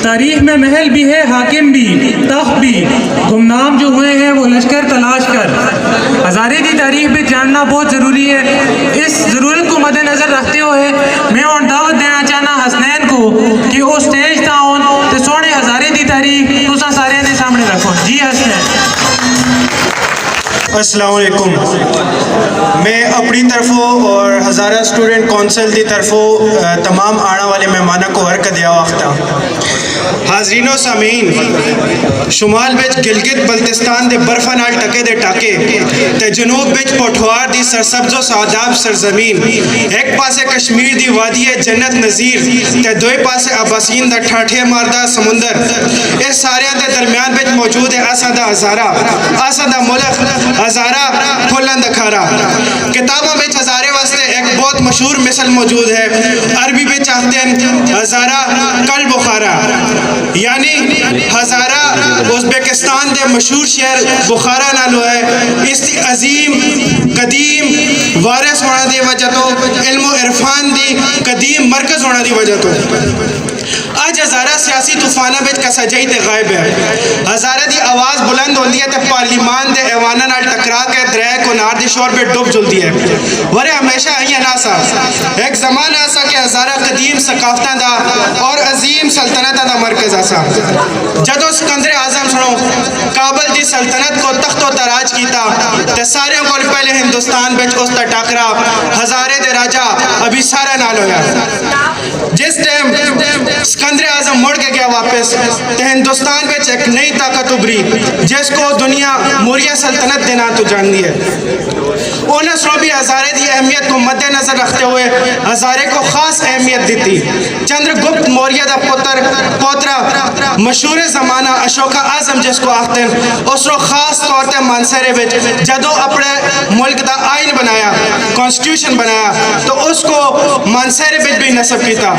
تاریخ میں محل بھی ہے، حاکم بھی، تخت بھی، گمنام جو ہوئے ہیں وہ لشکر تلاش کر۔ ہزارے دی تاریخ بھی جاننا بہت ضروری ہے۔ اس ضرورت کو مد نظر رکھتے ہوئے میں اور دعوت دینا چاہنا حسنین کو کہ وہ سٹیج تاؤن تے سونے ہزارے دی تاریخ تساں سارے دے سامنے رکھو۔ جی حسنین۔ السلام علیکم۔ میں اپنی طرفوں اور ہزارہ اسٹوڈنٹ کونسل دی طرفوں تمام آنے والے مہمانوں کو حرکت دیا وقتا۔ حاضرین و سامعین، شمال بچ گلگت بلتستان دے برفا نال ٹکے دے ٹاکے تے جنوب بچ پوٹھوار دی سرسبز و ساداب سرزمین، ایک پاسے کشمیر دی وادی جنت نظیر تے دوئے پاسے عباسین دا ٹھاٹھے ماردہ سمندر، اس سارے دے درمیان بچ موجود ہے اسا دا ہزارہ، اسا دا ملک ہزارہ کھولن دکھارا۔ کتابوں میں ہزارے واسطے ایک بہت مشہور مثل موجود ہے، عربی میں چاہتے ہیں ہزارہ کل بخارا، یعنی ہزارہ ازبیکستان دے مشہور شہر بخارا نالو ہے۔ اس دی عظیم قدیم وارث ہونا دی وجہ تو، علم و عرفان دی قدیم مرکز ہونا دی وجہ تو آج ہزارہ سیاسی طوفانہ بچ کسا جائی تے غائب ہے۔ ہزارہ دی آواز بلند ہوندی ہے تے پارلیمان دے ایوانہ نال ٹکرا کے درائے کو نار دی شور پہ ڈوب جلدی ہے۔ ورے ہمیشہ آئیے ناسا ایک زمان آسا کہ ہزارہ قدیم ثقافتہ دا اور عظیم سلطنت دا مرکز آسا۔ جدو سکندر اعظم سنو کابل دی سلطنت کو تخت و تراج کیتا تے سارے کو پہلے ہندوستان بچ اس تا ٹاکرا ہزارے دے راجہ ابھی سارا نال ہویا۔ جس ٹائم سکندر اعظم مڑ کے گیا واپس تے ہندوستان بچ ایک نئی طاقت ابری جس کو دنیا موریہ سلطنت دینا تو جان دی ہے۔ انہیں سنو بھی ہزارے دی اہمیت کو مد نظر رکھتے ہوئے ہزارے کو خاص اہمیت دیتی۔ چندر گپت موریہ دا پوترا مشہور زمانہ اشوکا اعظم جس کو آختے ہیں، اس رو خاص طور تے مانسرے بچ جدو اپنے ملک دا آئین بنایا، کانسٹیٹیوشن بنایا، تو اس کو مانسرے بچ بھی نصب کیتا۔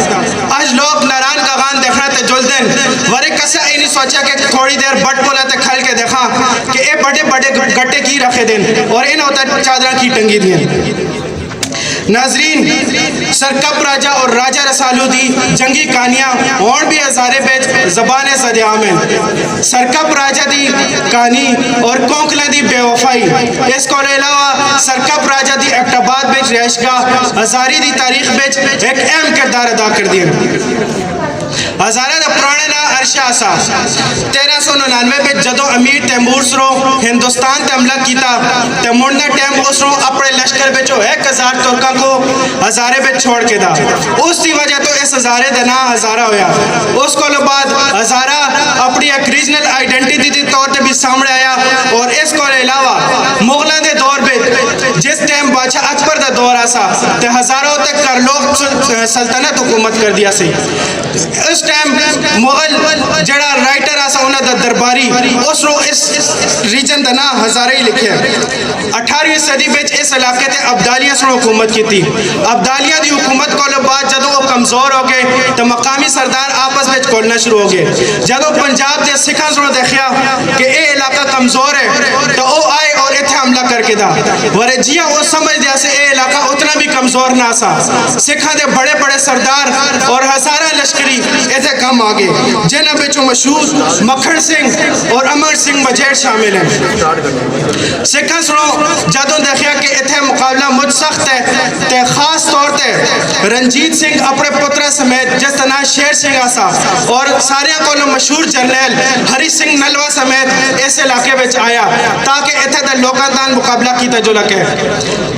آج لوگ ناران کا غان دیکھنا تے جلدن ورے کسا اینی سوچا کہ تھوڑی دیر بٹ پولا تے کھل کے دیکھا کہ اے بڑے بڑے گٹے کی رکھے دن اور ان ہوتا چادرہ کی ٹنگی دیں۔ ناظرین، سرکپ راجہ اور راجہ رسالو دی جنگی کہانیاں اور بھی ہزارے بیچ زبان زدیام ہیں۔ سرکپ راجہ دی کہانی اور کونکلہ دی بے وفائی، اس کو علاوہ سرکپ راجہ دی ایکٹاباد بیچ رہائشگاہ ہزاری دی تاریخ بیچ ایک اہم کردار ادا کر دیا۔ ہزارہ دا پرانے نا عرشہ آسا 1399 میں جدو امیر تیمور سرو ہندوستان تے حملہ کیتا تے مڑنا ٹائم اس رو اپنے لشکر بچو 1000 ترکا کو ہزارے بچ چھوڑ کے دا۔ اس دی وجہ تو اس ہزارے دا نا ہزارہ ہویا۔ اس کو بعد ہزارہ اپنی ایک ریجنل آئیڈنٹیٹی دی طور تے بھی سامنے آیا اور اس کو علاوہ مغلان دے دور بچ جس ٹائم بادشاہ اکبر دا دور آسا تے ہزاروں تک کرلوگ سلطنت حکومت کر دیا سی۔ اس ٹائم مغل جڑا رائٹر آسا انہا دا درباری اس رو اس ریجن دا نا ہزارہ ہی لکھے ہیں۔ 18ویں صدی بیچ اس علاقے تے عبدالیہ سنو حکومت کی تھی۔ عبدالیہ دی حکومت کو بعد جدو وہ کمزور ہو گئے تو مقامی سردار آپس بیچ کھولنا شروع ہو گئے۔ جدو پنجاب دے سکھاں سنو دیکھیا کہ اے علاقہ کمزور ہے تو وہ آئے اور اتھے حملہ کر کے دا ورے جیاں وہ سمجھ دیا سے اے علاقہ اتنا بھی کمزور نہ سا۔ سکھاں دے بڑے بڑے سردار اور ہزارہ لشکری ایتھے کم آگے جنہ بچوں مشہور مکھن سنگھ اور امر سنگھ بجیٹ شامل ہیں۔ سکھاں سنو جدوں دیکھیا کہ ایتھے مقابلہ مجھ سخت ہے تے خاص طور تے رنجیت سنگھ اپنے پترہ سمیت جس طرح شیر سنگھ آسا اور سارے کو مشہور جرنیل ہری سنگھ نلوا سمیت اس علاقے بچ آیا تاکہ ایتھے دے لوکاں دان مقابلہ کیتا جو لگے۔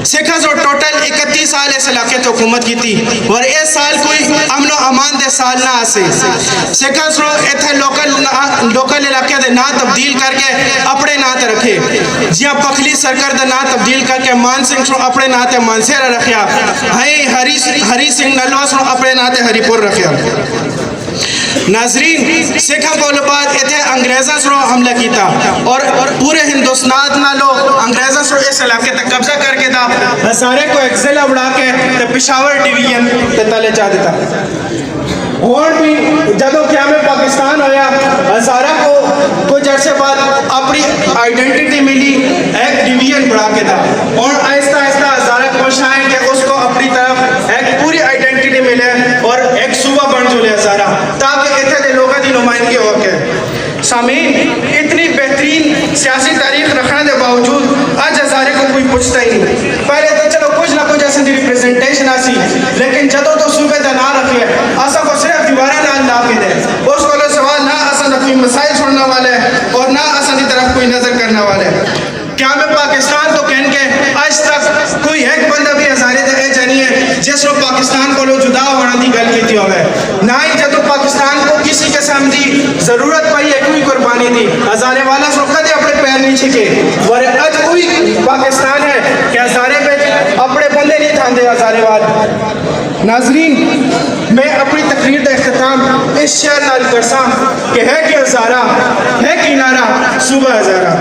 سکھاں سنو ٹوٹل 31 سال اس علاقے تے حکومت کی تھی اور اس سال کوئی امن و امان دے سال نہ آسے۔ سکھاں سنو ایتھے لوکل علاقے دے نا تبدیل کر کے اپنے نا تے رکھے، جیاں پکھلی سرکر دے نا تبدیل کر کے مان سنگھ سنو اپنے نا تے مانسیرہ رکھیا، ہری سنگھ نلوا سنو اپنے نا تے ہری پور رکھیا۔ ناظرین، سکھاں کو بعد ایتھے انگریزاں سنو حملہ کیتا اور پورے ہندوستان نالو انگریزاں سنو اس علاقے تک قبضہ کر کے دا ہزارے کو ایک ضلع بڑھا کے پشاور ڈویژن تے تلے چاہ دیتا۔ اور بھی جدو قیام پاکستان ہویا ہزارہ کو کچھ عرصے بعد اپنی آئیڈنٹیٹی ملی، ایک ڈویژن بڑھا کے دا اور آہستہ آہستہ ہزارہ کوشش آئیں کہ اس کو اپنی طرف ایک پوری آئیڈنٹیٹی ملے اور ایک صوبہ بن چلے ہزارہ تاکہ اتنے دے لوگوں دی نمائندگی حق ہے. سامعین, اتنی بہترین سیاسی تاریخ رکھنے کے باوجود اج ہزارے کو کوئی پوچھتا ہی نہیں. پہلے تو چلو کچھ نہ کچھ ایسی ریپرزنٹیشن آسی, لیکن جدوں تو صوبے کا نام رکھے اسا کو صرف دیوارہ نال لا کے دے, اس کو سوال نہ اصل اپنی مسائل چھوڑنے والے اور نہ اصل کی طرف کوئی نظر کرنے والے. کیا میں پاکستان تو کہن کے آج تک کوئی ایک بندہ بھی ہزارے دے جانی ہے جس نے پاکستان کو جدا ہونے کی گل کی ہوئے, نہ ہی جدو پاکستان کو کسی قسم کی ضرورت پائی ہے کوئی قربانی دی ہزارے والا سو کدے اپنے پیر نہیں چھکے. اور اج کوئی پاکستان ہے کہ ہزارے پہ اپنے بندے نہیں تھاندے ہزارے وال. ناظرین, میں اپنی تقریر کا اختتام اس شعر نال کرساں کہ ہے کہ ہزارہ ہے کنارہ صوبہ ہزارہ.